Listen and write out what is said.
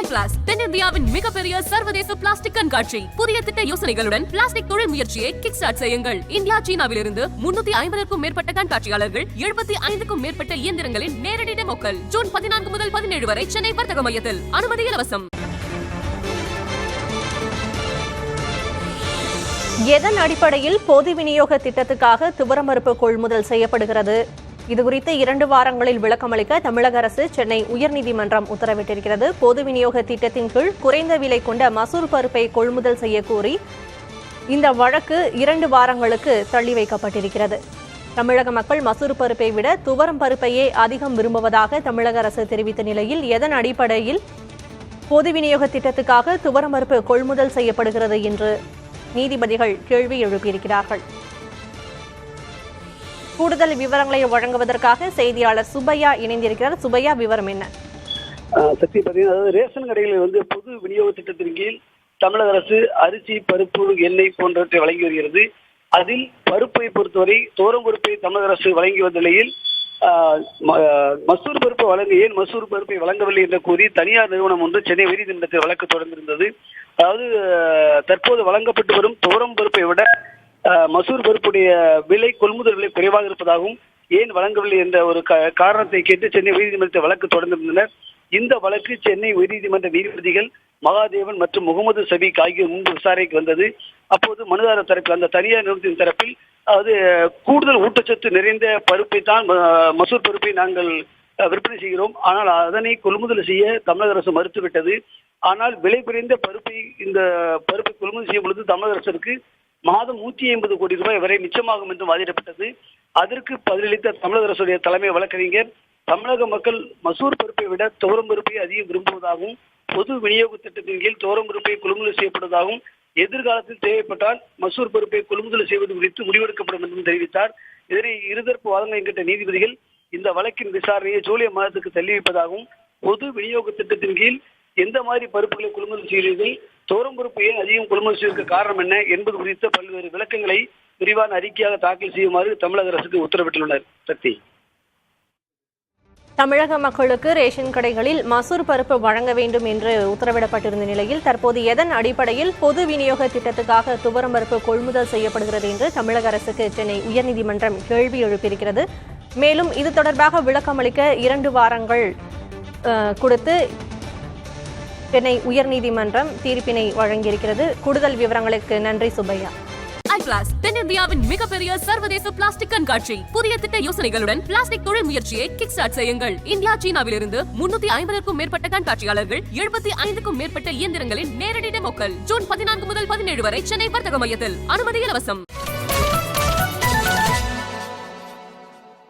ஐபிளாஸ் தென்னிந்தியாவின் மிகப்பெரிய சர்வதேச பிளாஸ்டிக் கண்காட்சி. புதிய திட்ட யோசனைகளுடன் பிளாஸ்டிக் தொழில் முயற்சியை கிக் ஸ்டார்ட் செய்யுங்கள். இந்தியா, சீனாவிலிருந்து 350க்கும் மேற்பட்ட கண்காட்சியாளர்கள், 75க்கும் மேற்பட்ட இயந்திரங்களின் நேரடி டெமோக்கள். ஜூன் 14 முதல் 17 வரை சென்னை வர்த்தக மையத்தில். அனுமதி இலவசம். எதன் அடிப்படையில் பொது விநியோக திட்டத்துக்காக துவரமறுப்பு கொள்முதல் செய்யப்படுகிறது? இதுகுறித்து 2 வாரங்களில் விளக்கமளிக்க தமிழக அரசு சென்னை உயர்நீதிமன்றம் உத்தரவிட்டிருக்கிறது. பொது விநியோக திட்டத்தின் கீழ் குறைந்த விலை கொண்ட மசூர் பருப்பை கொள்முதல் செய்ய கோரி இந்த வழக்கு 2 வாரங்களுக்கு தள்ளி வைக்கப்பட்டிருக்கிறது. தமிழக மக்கள் மசூர் பருப்பை விட துவரம் பருப்பையே அதிகம் விரும்புவதாக தமிழக அரசு தெரிவித்த நிலையில் எதன் அடிப்படையில் பொது விநியோக திட்டத்துக்காக துவரம் பருப்பு கொள்முதல் செய்யப்படுகிறது என்று நீதிபதிகள் கேள்வி எழுப்பியிருக்கிறார்கள். கூடுதல் விவரங்களை வழங்குவதற்காக செய்தியாளர் சுப்பையா இணைந்திருக்கிறார். சுப்பையா, விவரம் என்ன? சக்தி, பார்த்தீங்கன்னா ரேஷன் கடைகளில் பொது விநியோக திட்டத்தின் கீழ் தமிழக அரசு அரிசி, பருப்பு, எண்ணெய் போன்றவற்றை வழங்கி வருகிறது. அதில் பருப்பை பொறுத்தவரை தோரம் பருப்பை தமிழக அரசு வழங்கி வந்த நிலையில் மசூர் பருப்பை ஏன் மசூர் பருப்பை வழங்கவில்லை என்று கூறி தனியார் நிறுவனம் ஒன்று சென்னை உயர்நீதிமன்றத்தில் வழக்கு தொடர்ந்திருந்தது. அதாவது தற்போது வழங்கப்பட்டு வரும் தோரம் பருப்பை விட மசூர் பருப்புடைய விலை, கொள்முதல் விலை குறைவாக இருப்பதாகவும் ஏன் வழங்கவில்லை என்ற ஒரு காரணத்தை கேட்டு சென்னை உயர்நீதிமன்றத்தில் வழக்கு தொடர்ந்திருந்தனர். இந்த வழக்கு சென்னை உயர்நீதிமன்ற நீதிபதிகள் மகாதேவன் மற்றும் முகமது சபீக் ஆகியோர் முன்பு விசாரணைக்கு வந்தது. அப்போது மனுதாரர் தரப்பில், அந்த தனியார் நிறுவனத்தின் தரப்பில், அதாவது கூடுதல் ஊட்டச்சத்து நிறைந்த பருப்பை தான் மசூர் பருப்பை நாங்கள் விற்பனை செய்கிறோம், ஆனால் அதனை கொள்முதல் செய்ய தமிழக அரசு மறுத்துவிட்டது. ஆனால் விலை குறைந்த பருப்பை, இந்த பருப்பை கொள்முதல் செய்யும் பொழுது தமிழக அரசுக்கு மாதம் 150 கோடி ரூபாய் வரை மிச்சமாகும் என்று வாதிடப்பட்டது. அதற்கு பதிலளித்த தமிழக அரசுடைய தலைமை வழக்கறிஞர், தமிழக மக்கள் மசூர் பருப்பை விட தோரம் பருப்பை அதிகம் விரும்புவதாகவும், பொது விநியோக திட்டத்தின் கீழ் தோரம் பருப்பை கொள்முதல் செய்யப்படுவதாகவும், எதிர்காலத்தில் தேவைப்பட்டால் மசூர் பருப்பை கொள்முதல் செய்வது குறித்து முடிவெடுக்கப்படும் என்றும் தெரிவித்தார். இதனை இருதரப்பு வாதங்களை கேட்ட நீதிபதிகள் இந்த வழக்கின் விசாரணையை ஜூலை மாதத்துக்கு தள்ளி வைப்பதாகவும், பொது விநியோக திட்டத்தின் கீழ் எந்த மாதிரி பருப்புகளை கொள்முதல் செய்கிறீர்கள், தோரம் பருப்பு ஏன் அதிகம் கொள்முதல் செய்வதற்கு காரணம் என்ன என்பது குறித்த பல்வேறு விளக்கங்களை விரிவான அறிக்கையாக தாக்கல் செய்யுமாறு தமிழக அரசுக்கு உத்தரவிட்டுள்ளனர். சக்தி, தமிழக மக்களுக்கு ரேஷன் கடைகளில் மசூர் பருப்பு வழங்க வேண்டும் என்று உத்தரவிடப்பட்டிருந்த நிலையில் தற்போது எதன் அடிப்படையில் பொது விநியோக திட்டத்துக்காக துவரம் பருப்பு கொள்முதல் செய்யப்படுகிறது என்று தமிழக அரசுக்கு சென்னை உயர்நீதிமன்றம் கேள்வி எழுப்பியிருக்கிறது. மேலும் இது தொடர்பாக விளக்கமளிக்க 2 வாரங்கள் கொடுத்து சென்னை உயர்நீதிமன்றம் தீர்ப்பினை வழங்கியிருக்கிறது. கூடுதல் விவரங்களுக்கு நன்றி சுப்பையா. ஐபிளாஸ் தென்னிந்தியாவின் மிகப்பெரிய சர்வதேச பிளாஸ்டிக் கண்காட்சி. புதிய திட்ட யோசனைகளுடன் பிளாஸ்டிக் தொழில் முயற்சியை கிக் ஸ்டார்ட் செய்யுங்கள். இந்தியா, சீனாவிலிருந்து 350க்கும் மேற்பட்ட கண்காட்சியாளர்கள், 75க்கும் மேற்பட்ட இயந்திரங்களின் நேரடி டெமோக்கள். ஜூன் 14 முதல் 17 வரை சென்னை வர்த்தக மையத்தில். அனுமதி இலவசம்.